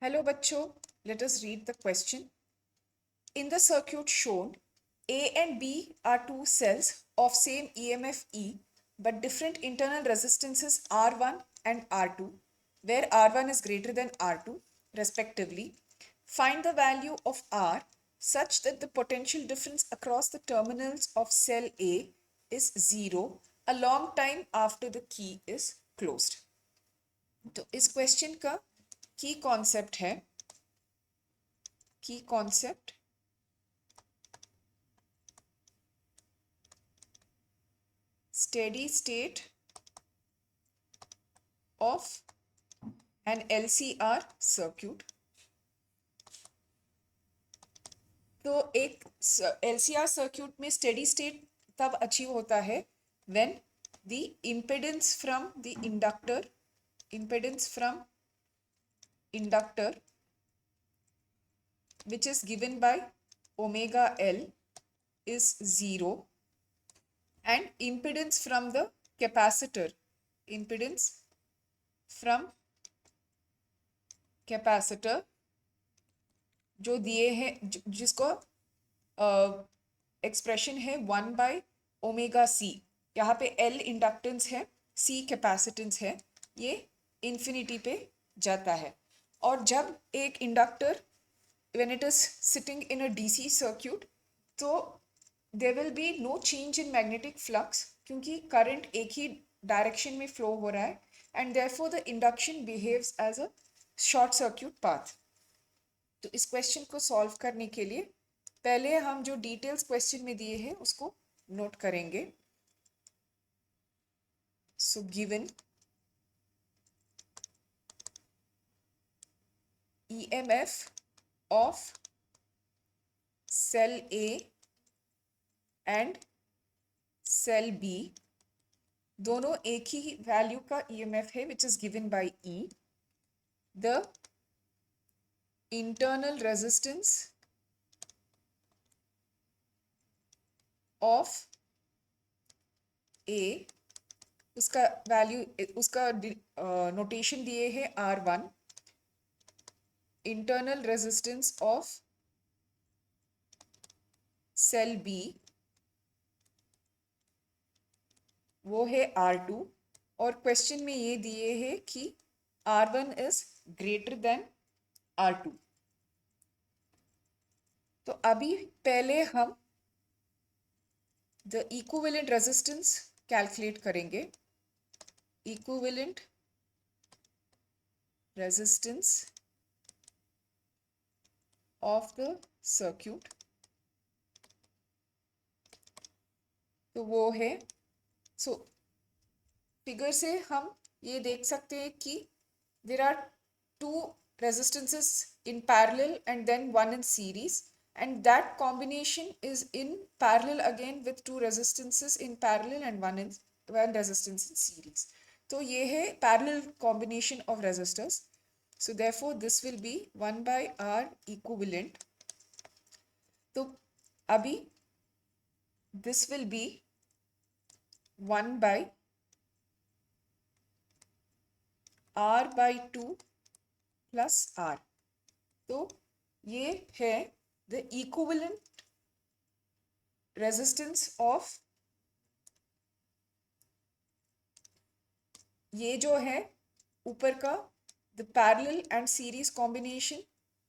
Hello bachcho, let us read the question. In the circuit shown, A and B are two cells of same EMF E but different internal resistances R1 and R2, where R1 is greater than R2 respectively. Find the value of R such that the potential difference across the terminals of cell A is 0 a long time after the key is closed. तो इस question का की concept है key concept steady state of an LCR circuit. तो एक LCR circuit में steady state तब achieve होता है when the impedance from inductor which is given by omega L is 0 and impedance from capacitor जो दिए हैं जिसको एक्सप्रेशन है 1/ωc. यहाँ पे L इंडक्टेंस है, C कैपेसिटेंस है, ये इन्फिनिटी पे जाता है. और जब एक inductor when it is sitting in a DC circuit तो there will be no change in magnetic flux क्योंकि करंट एक ही डायरेक्शन में फ्लो हो रहा है and therefore the induction behaves as a short circuit path. तो इस क्वेश्चन को सॉल्व करने के लिए पहले हम जो डिटेल्स क्वेश्चन में दिए हैं उसको नोट करेंगे. So given EMF of cell A and cell B दोनों एक ही वैल्यू का EMF है which is given by E. The internal resistance of A उसका वैल्यू उसका नोटेशन दिए है R1. Internal resistance of cell B वो है R2 और क्वेश्चन में ये दिए है कि R1 is greater than R2. तो अभी पहले हम द इक्विवेलेंट रेजिस्टेंस कैलकुलेट करेंगे. Equivalent resistance of the circuit तो वो है फिगर से हम ये देख सकते हैं कि there are two resistances in parallel and then one in series and that combination is in parallel again with two resistances in parallel and one resistance in series. तो ये है parallel combination of resistors. So therefore this will be 1/R equivalent. तो अभी this will be 1/R/2 plus R. तो ये है the equivalent resistance of ये जो है ऊपर का the parallel and series combination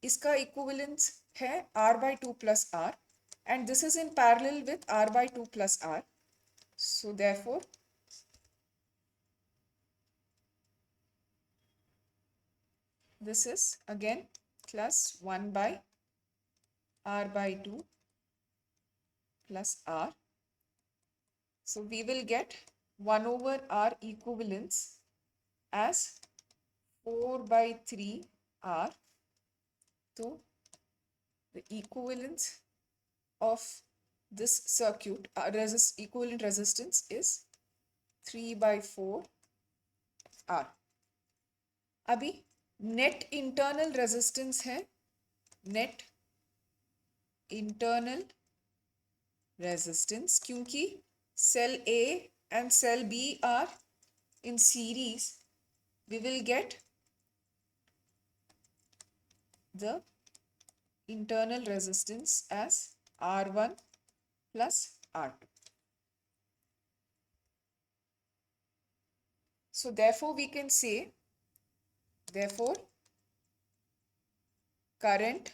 इसका equivalence है R/2 plus R and this is in parallel with R/2 plus R. So therefore this is again plus 1/R/2 plus R. So we will get 1/R equivalence as 4/3R. So the equivalence of this circuit equivalent resistance is 3/4R. अभी net internal resistance है, net internal resistance क्योंकि cell A and cell B are in series, we will get the internal resistance as R1 plus R2. So therefore we can say, therefore current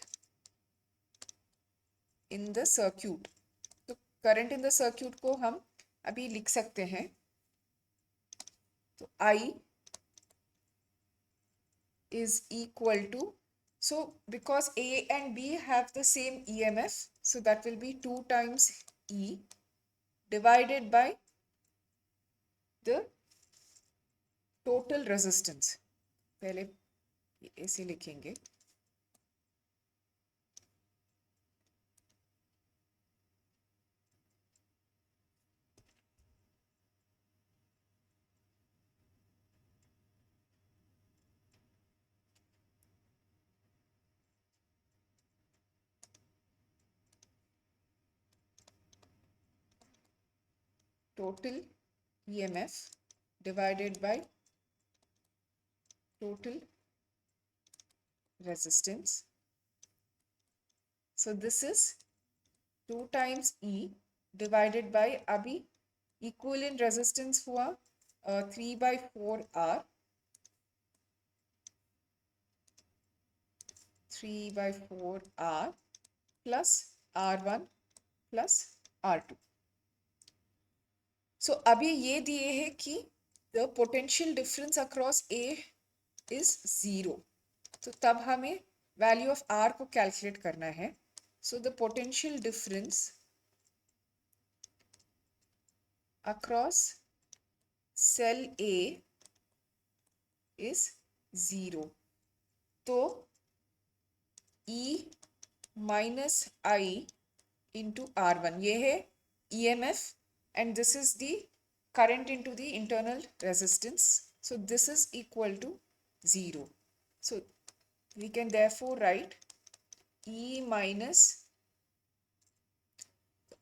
in the circuit, तो current in the circuit को हम अभी लिख सकते हैं, तो I is equal to, so because A and B have the same EMF, so that will be 2 times E divided by the total resistance. पहले ऐसे लिखेंगे, total EMF divided by total resistance. So this is 2 times E divided by, अभी equivalent resistance हुआ 3/4R, 3/4R plus R1 plus R2. So अभी ये दिए है कि the potential difference across A is 0. तो तब हमें value of R को calculate करना है. So the potential difference across cell A is 0. तो E minus I into R1, ये है EMF and this is the current into the internal resistance. So this is equal to 0. So we can therefore write E minus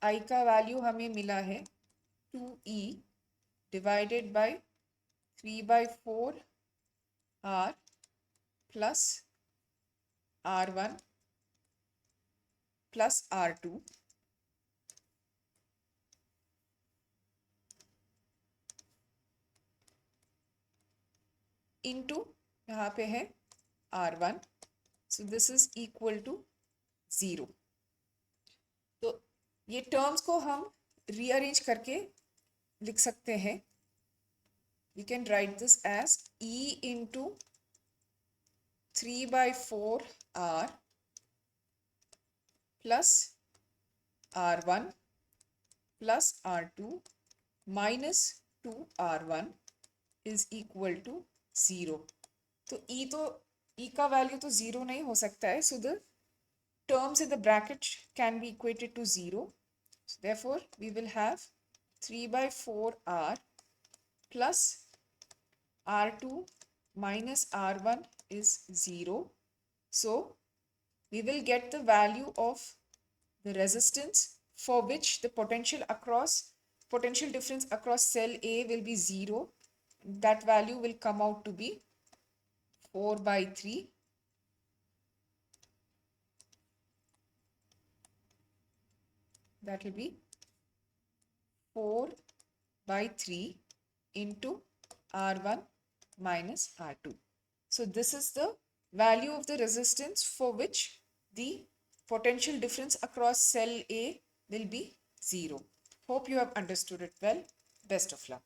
I का value हमें मिला है 2E divided by 3/4R plus R1 plus R2 into यहाँ पे है R1. So this is equal to 0. तो ये terms को हम रीअरेंज करके लिख सकते हैं. We can write this as E into 3/4R plus R1 plus R2 minus 2R1 is equal to 0. तो E का वैल्यू तो 0 नहीं हो सकता है. So the terms in the bracket can be equated to 0. So therefore we will have 3/4R plus R2 minus R1 is 0. So we will get the value of the resistance for which the potential difference across cell A will be 0. That value will come out to be 4/3. That will be 4/3 into R1 minus R2. So this is the value of the resistance for which the potential difference across cell A will be 0. Hope you have understood it well. Best of luck.